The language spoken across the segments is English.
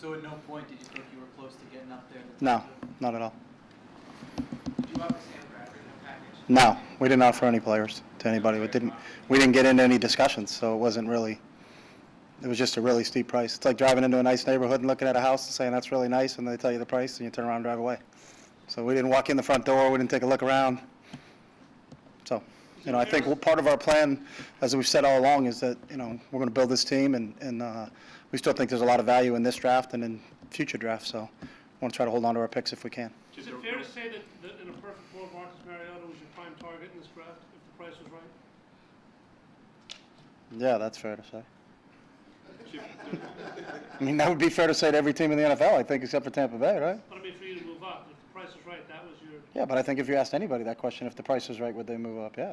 So at no point did you think you were close to getting up there? No, not at all. Did you offer Sam Bradford in the package? No, we didn't offer any players to anybody. We didn't get into any discussions, so it wasn't really. It was just a really steep price. It's like driving into a nice neighborhood and looking at a house and saying that's really nice, and they tell you the price, and you turn around and drive away. So we didn't walk in the front door. We didn't take a look around. So, I think part of our plan, as we've said all along, is that we're going to build this team, and we still think there's a lot of value in this draft and in future drafts. So, we want to try to hold on to our picks if we can. Is it fair to say that in a perfect world, Marcus Mariota was your prime target in this draft if the price was right? Yeah, that's fair to say. I mean, that would be fair to say to every team in the NFL, I think, except for Tampa Bay, right? But I mean, for you to move up, if the price was right, that was your... Yeah, but I think if you asked anybody that question, if the price was right, would they move up? Yeah.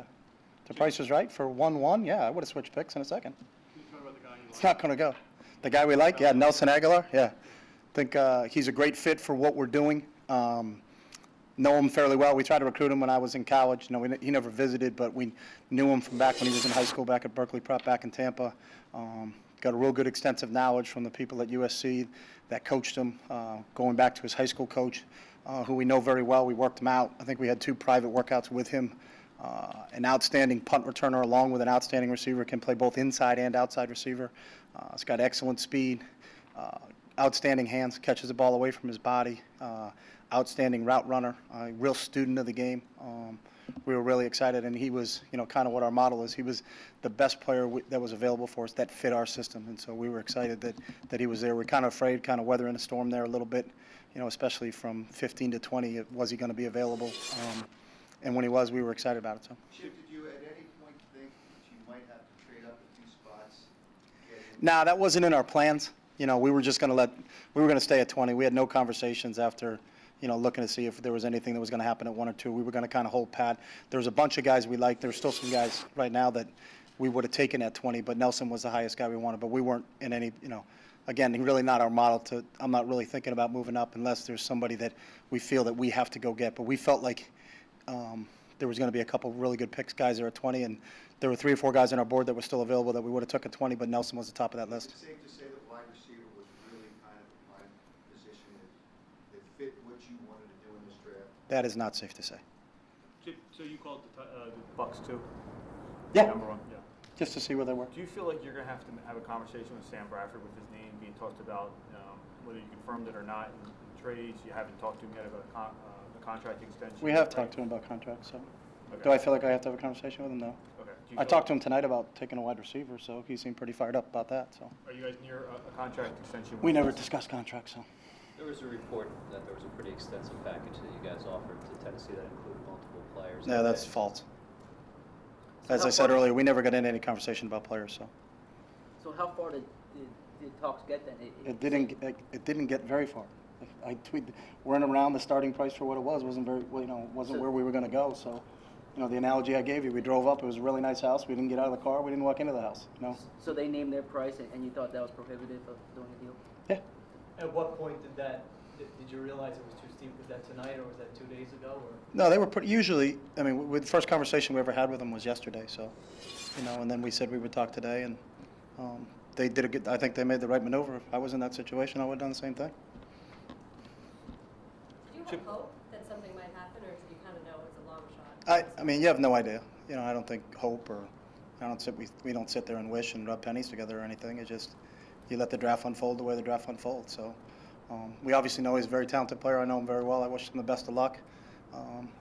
If the price was right for 1-1, yeah, I would have switched picks in a second. It's not going to go. The guy we like, yeah, Nelson Agholor, yeah. I think he's a great fit for what we're doing. Know him fairly well. We tried to recruit him when I was in college. He never visited, but we knew him from back when he was in high school, back at Berkeley Prep, back in Tampa. Got a real good extensive knowledge from the people at USC that coached him, going back to his high school coach, who we know very well. We worked him out. I think we had 2 private workouts with him. An outstanding punt returner along with an outstanding receiver, can play both inside and outside receiver. He's got excellent speed, outstanding hands, catches the ball away from his body, outstanding route runner, a real student of the game. We were really excited, and he was, kind of what our model is. He was the best player that was available for us that fit our system, and so we were excited that he was there. We're kind of afraid, kind of weathering a storm there a little bit, especially from 15 to 20. Was he going to be available? And when he was, we were excited about it. So. Chip, did you at any point think that you might have to trade up a few spots? Nah, that wasn't in our plans. We were just going to stay at 20. We had no conversations after. Looking to see if there was anything that was going to happen at 1 or 2. We were going to kind of hold pat. There was a bunch of guys we liked. There's still some guys right now that we would have taken at 20, but Nelson was the highest guy we wanted. But we weren't in any, again, really not our model to, I'm not really thinking about moving up unless there's somebody that we feel that we have to go get. But we felt like there was going to be a couple really good picks, guys that are at 20, and there were 3 or 4 guys on our board that were still available that we would have took at 20, but Nelson was the top of that list. Is it safe to say that wide receiver was really kind of a prime position that fit what you wanted to do in this draft? That is not safe to say. So you called the Bucks too? Yeah. Number 1, yeah. Just to see where they were. Do you feel like you're going to have a conversation with Sam Bradford with his name being talked about, whether you confirmed it or not in trades? You haven't talked to him yet about the contract extension? We have talked to him about contracts, so. Okay. Do I feel like I have to have a conversation with him? No. Okay. I talked to him tonight about taking a wide receiver, so he seemed pretty fired up about that. So. Are you guys near a contract extension? We never discussed contracts, so. There was a report that there was a pretty extensive package that you guys offered to Tennessee that included multiple players. Yeah, that's false. As I said earlier, we never got into any conversation about players, so. So how far did talks get then? It didn't get very far. I tweeted, we're in around the starting price for what it was. Wasn't where we were going to go. So, the analogy I gave you, we drove up. It was a really nice house. We didn't get out of the car. We didn't walk into the house. So they named their price, and you thought that was prohibitive of doing a deal? Yeah. At what point did you realize it was too steep? Was that tonight, or was that 2 days ago? Or? No, they were usually. I mean, the first conversation we ever had with them was yesterday. So, and then we said we would talk today, and they did a good. I think they made the right maneuver. If I was in that situation, I would have done the same thing. Do you have hope that something might happen, or do you kind of know it's a long shot? I mean, you have no idea. I don't think hope or we don't sit there and wish and rub pennies together or anything. It's just you let the draft unfold the way the draft unfolds. So we obviously know he's a very talented player. I know him very well. I wish him the best of luck.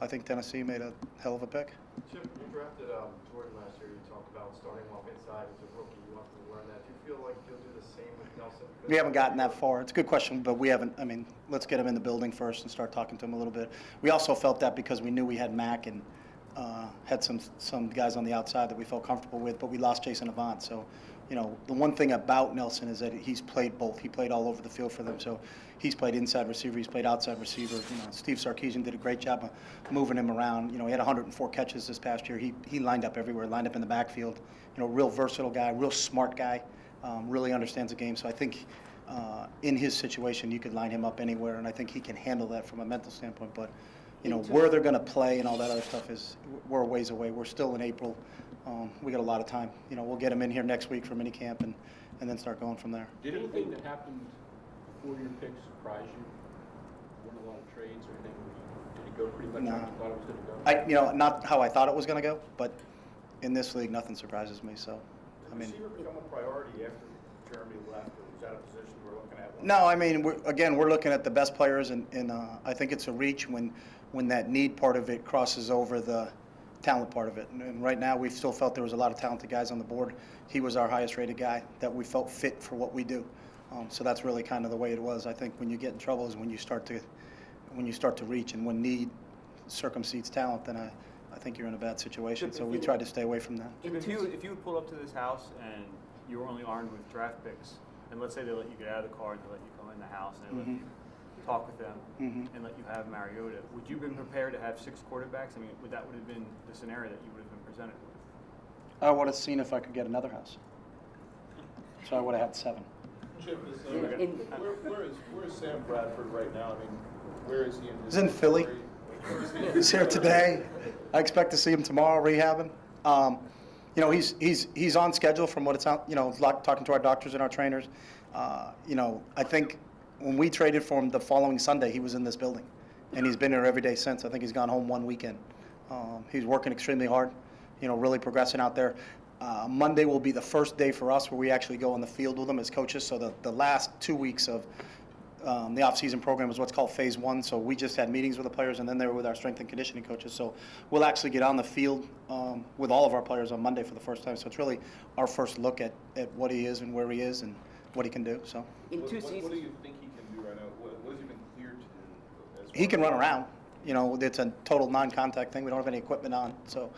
I think Tennessee made a hell of a pick. Chip, you drafted Jordan last year. You talked about starting off inside as a rookie. You wanted to learn that. Do you feel like you'll do the same with Nelson? We haven't gotten that far. It's a good question, but we haven't. I mean, let's get him in the building first and start talking to him a little bit. We also felt that because we knew we had Mac and had some guys on the outside that we felt comfortable with, but we lost Jason Avant. So, the one thing about Nelson is that he's played both. He played all over the field for them. So he's played inside receiver. He's played outside receiver. Steve Sarkisian did a great job of moving him around. He had 104 catches this past year. He lined up everywhere, lined up in the backfield. Real versatile guy, real smart guy, really understands the game. So I think in his situation, you could line him up anywhere, and I think he can handle that from a mental standpoint. But where they're going to play and all that other stuff we're a ways away. We're still in April. We got a lot of time. We'll get him in here next week for minicamp and then start going from there. Did anything that happened 4-year pick surprise you? Weren't a lot of trades or anything? Did it go pretty much No. how you thought it was going to go? Not how I thought it was going to go, but in this league, nothing surprises me. So, I mean, Did receiver become a priority after Jeremy left, or was that a position we're looking at? no, I mean, we're looking at the best players, and I think it's a reach when that need part of it crosses over the talent part of it. And right now, we still felt there was a lot of talented guys on the board. He was our highest rated guy that we felt fit for what we do. So that's really kind of the way it was. I think when you get in trouble is when you start to reach, and when need circumcedes talent, then I think you're in a bad situation. So we tried to stay away from that. If you would pull up to this house and you were only armed with draft picks, and let's say they let you get out of the car and they let you come in the house and they let you talk with them and let you have Mariota, would you have been prepared to have 6 quarterbacks? I mean, would have been the scenario that you would have been presented with? I would have seen if I could get another house. So I would have had 7. Jim, where is Sam Bradford right now? I mean, where is he in his He's in Philly. He's here today. I expect to see him tomorrow rehabbing. He's on schedule from what it's out. Talking to our doctors and our trainers. I think when we traded for him the following Sunday, he was in this building, and he's been here every day since. I think he's gone home one weekend. He's working extremely hard. Really progressing out there. Monday will be the first day for us where we actually go on the field with him as coaches. So the last 2 weeks of the off-season program is what's called phase 1. So we just had meetings with the players, and then they were with our strength and conditioning coaches. So we'll actually get on the field with all of our players on Monday for the first time. So it's really our first look at what he is and where he is and what he can do. So in 2 seasons, what do you think he can do right now? What has he been cleared to do? He can run around. It's a total non-contact thing. We don't have any equipment on, so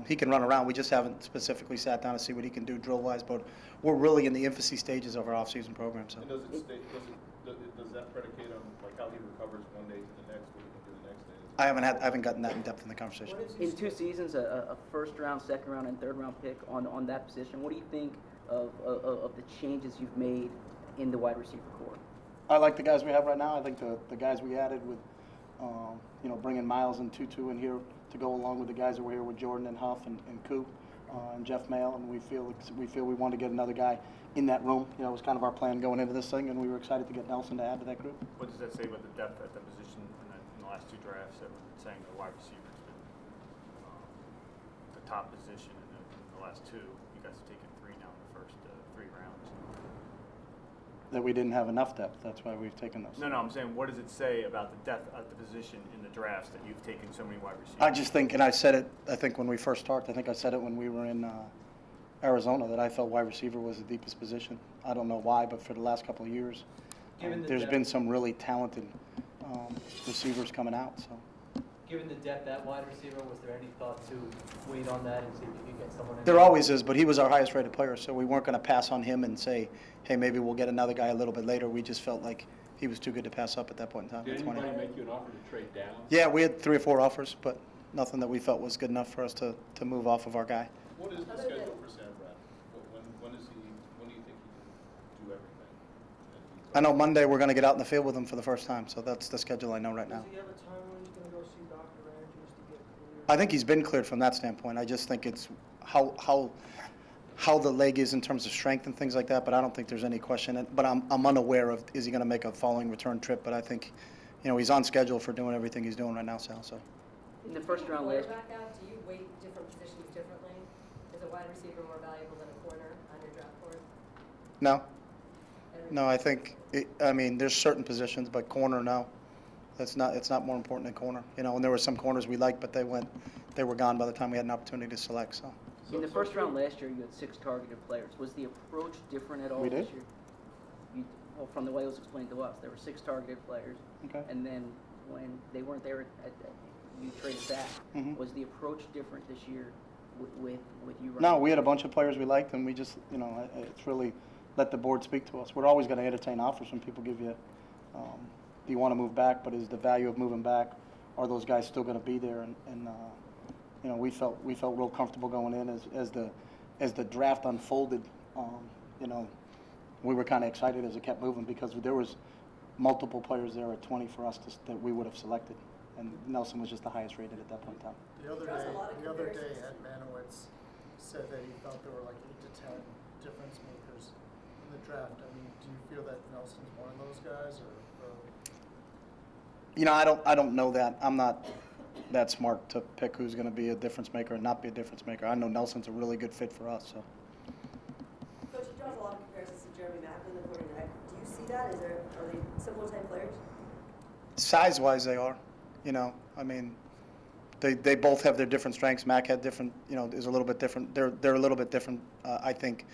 he can run around. We just haven't specifically sat down to see what he can do drill-wise, but we're really in the infancy stages of our off-season program. So. And does that predicate on like how he recovers one day to the next, what he can do the next day? I haven't gotten that in depth in the conversation. In 2 seasons, a first-round, second-round, and third-round pick on that position, what do you think of the changes you've made in the wide receiver core? I like the guys we have right now. I think the guys we added with, bringing Miles and Tutu in here to go along with the guys that were here with Jordan and Huff and Coop and Jeff Mail, and we feel we want to get another guy in that room. It was kind of our plan going into this thing, and we were excited to get Nelson to add to that group. What does that say about the depth at the position in the last 2 drafts that were saying the wide receiver has been the top position in the last 2? You guys have taken 3 now in the first 3 rounds. That we didn't have enough depth. That's why we've taken those. No, I'm saying, what does it say about the depth at the position in the drafts that you've taken so many wide receivers? I just think, and I said it, I think when we first started, I think I said it when we were in Arizona, that I felt wide receiver was the deepest position. I don't know why, but for the last couple of years, there's been some really talented receivers coming out. So, given the depth at wide receiver, was there any thought to wait on that and see if you could get someone in? There always is, but he was our highest rated player, so we weren't going to pass on him and say, hey, maybe we'll get another guy a little bit later. We just felt like he was too good to pass up at that point in time. Did anybody make you an offer to trade down? Yeah, we had 3 or 4 offers, but nothing that we felt was good enough for us to move off of our guy. What is the schedule for Sam Bradford? When do you think he can do everything? I know Monday we're going to get out in the field with him for the first time, so that's the schedule I know right now. Does he have a time when he's going to go see Dr. Andrews to get cleared? I think he's been cleared from that standpoint. I just think it's how the leg is in terms of strength and things like that, but I don't think there's any question. But I'm unaware of, is he going to make a following return trip, but I think, he's on schedule for doing everything he's doing right now, Sal. So. In the first round last year. Do you weight different positions differently? Is a wide receiver more valuable than a corner on your draft board? No, I think, there's certain positions, but corner, no. It's not more important than corner. And there were some corners we liked, but they were gone by the time we had an opportunity to select. So. In the first round last year, you had 6 targeted players. Was the approach different at all we this did. year? Well, from the way it was explained to us, there were 6 targeted players. Okay. And then when they weren't there, you traded back. Mm-hmm. Was the approach different this year with you? No, we had a bunch of players we liked, and we just, it's really let the board speak to us. We're always going to entertain offers when people give you, do you want to move back, but is the value of moving back, are those guys still going to be there? And we felt real comfortable going in as the draft unfolded. We were kind of excited as it kept moving because there was multiple players there at 20 for us that we would have selected, and Nelson was just the highest rated at that point in time. The other day, Ed Manowitz said that he felt there were like 8 to 10 difference makers in the draft? I mean, do you feel that Nelson's one of those guys, or? You know, I don't know that. I'm not that smart to pick who's going to be a difference maker and not be a difference maker. I know Nelson's a really good fit for us. So. Coach, he draws a lot of comparisons to Jeremy Macklin, the quarterback. Do you see that? Are they similar type players? Size-wise, they are. You know, I mean, they both have their different strengths. Mac had different, you know, is a little bit different. They're a little bit different, I think.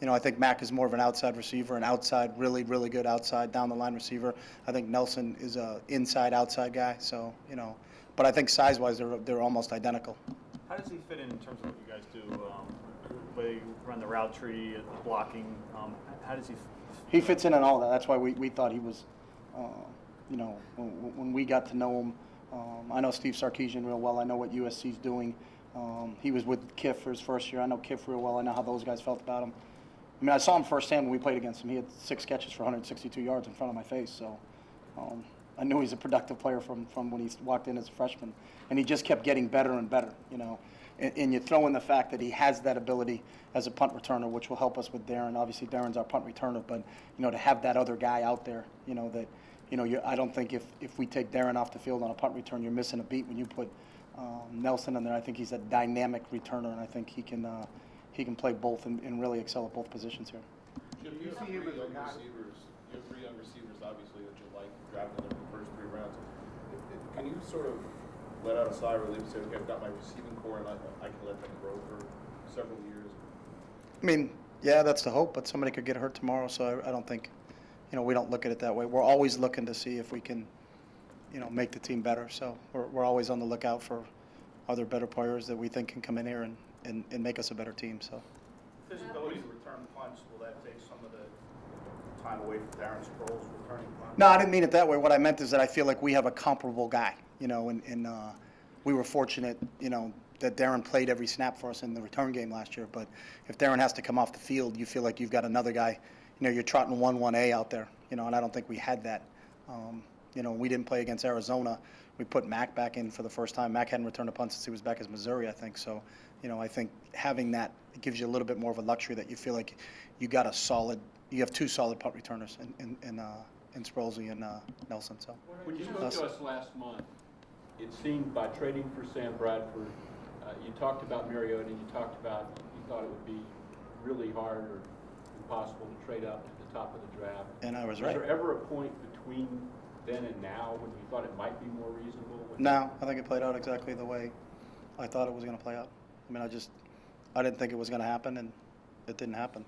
You know, I think Mac is more of an outside receiver, an outside, really good outside, down the line receiver. I think Nelson is a inside, outside guy. So, you know, but I think size-wise, they're almost identical. How does he fit in terms of what you guys do? Whether you run the route tree, the blocking, how does he? He fits in all that. That's why we thought he was, you know, when we got to know him. I know Steve Sarkisian real well. I know what USC's doing. He was with Kiff for his first year. I know Kiff real well. I know how those guys felt about him. I mean, I saw him firsthand when we played against him. He had 6 catches for 162 yards in front of my face. So I knew he's a productive player from when he walked in as a freshman. And he just kept getting better and better, you know. And you throw in the fact that he has that ability as a punt returner, which will help us with Darren. Obviously, Darren's our punt returner. But, you know, to have that other guy out there, you know, that, you know, I don't think if we take Darren off the field on a punt return, you're missing a beat when you put Nelson in there. I think he's a dynamic returner, and I think he can play both and really excel at both positions here. Chip, you have 3 young receivers, obviously, that you like, drafting them in the first 3 rounds. Can you sort of let out a sigh of relief and say, okay, I've got my receiving core and I can let them grow for several years? I mean, yeah, that's the hope, but somebody could get hurt tomorrow, so I don't think, you know, we don't look at it that way. We're always looking to see if we can, you know, make the team better. So we're always on the lookout for other better players that we think can come in here and make us a better team. So. Physicality to return punts, will that take some of the time away from Darren Sproles returning punts? No, I didn't mean it that way. What I meant is that I feel like we have a comparable guy, you know, and we were fortunate, you know, that Darren played every snap for us in the return game last year. But if Darren has to come off the field, you feel like you've got another guy. You know, you're trotting 1-1A out there, you know, and I don't think we had that. You know, we didn't play against Arizona. We put Mac back in for the first time. Mac hadn't returned a punt since he was back as Missouri, I think. So, you know, I think having that, it gives you a little bit more of a luxury that you feel like you have 2 solid punt returners in Sproles and Nelson. So. When you spoke to us last month, it seemed by trading for Sam Bradford, you talked about Mariota, and you talked about you thought it would be really hard or impossible to trade up to the top of the draft. And I was right. Was there ever a point between then and now when you thought it might be more reasonable? No, I think it played out exactly the way I thought it was going to play out. I mean, I didn't think it was going to happen, and it didn't happen.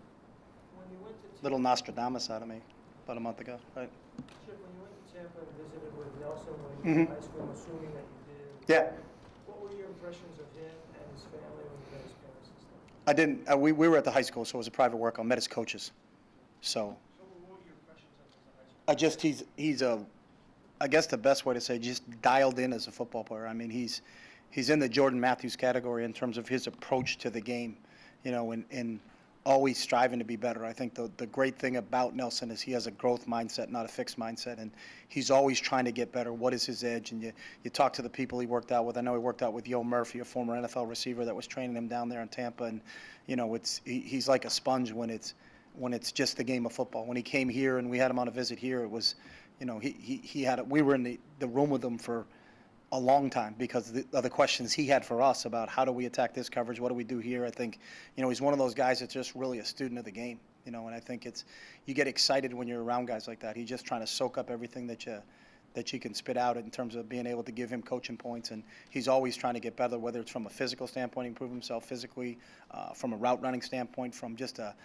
When you went to Tampa, Little Nostradamus out of me about a month ago, right? Chip, when you went to Tampa and visited with Nelson when you were in high school, I'm assuming that you did. Yeah. What were your impressions of him and his family when you met his parents and stuff? I didn't. We were at the high school, so it was a private work. I met his coaches. So what were your impressions of him as a high school? he's a, I guess the best way to say, just dialed in as a football player. I mean, he's in the Jordan Matthews category in terms of his approach to the game, you know, and always striving to be better. I think the great thing about Nelson is he has a growth mindset, not a fixed mindset, and he's always trying to get better. What is his edge? And you talk to the people he worked out with. I know he worked out with Yo Murphy, a former NFL receiver that was training him down there in Tampa, and, you know, he's like a sponge when it's just the game of football. When he came here and we had him on a visit here, it was, you know, we were in the room with him for a long time because of the questions he had for us about how do we attack this coverage, what do we do here. I think, you know, he's one of those guys that's just really a student of the game, you know, and I think you get excited when you're around guys like that. He's just trying to soak up everything that you can spit out in terms of being able to give him coaching points, and he's always trying to get better, whether it's from a physical standpoint, improve himself physically, from a route running standpoint, from just a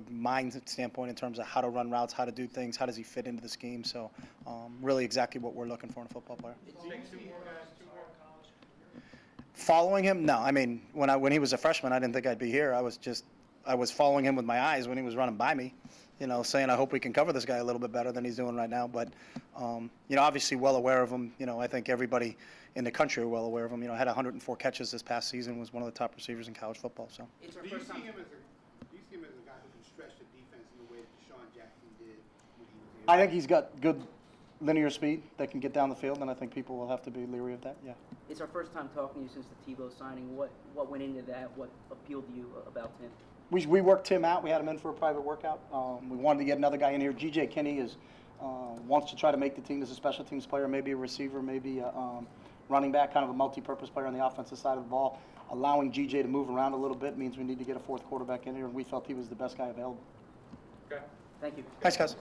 mind standpoint in terms of how to run routes, how to do things, how does he fit into the scheme. So really exactly what we're looking for in a football player. Following him? No. I mean, when he was a freshman, I didn't think I'd be here. I was following him with my eyes when he was running by me, you know, saying I hope we can cover this guy a little bit better than he's doing right now. But, you know, obviously well aware of him. You know, I think everybody in the country are well aware of him. You know, had 104 catches this past season, was one of the top receivers in college football. So. Do you see him as a guy who can stretch the defense in the way that Deshaun Jackson did when he was here? I think he's got good linear speed that can get down the field, and I think people will have to be leery of that, yeah. It's our first time talking to you since the Tebow signing. What went into that? What appealed to you about him? We worked Tim out. We had him in for a private workout. We wanted to get another guy in here. G.J. Kinney wants to try to make the team as a special teams player, maybe a receiver, maybe a running back, kind of a multi-purpose player on the offensive side of the ball. Allowing G.J. to move around a little bit means we need to get a fourth quarterback in here, and we felt he was the best guy available. Okay. Thank you. Thanks, guys.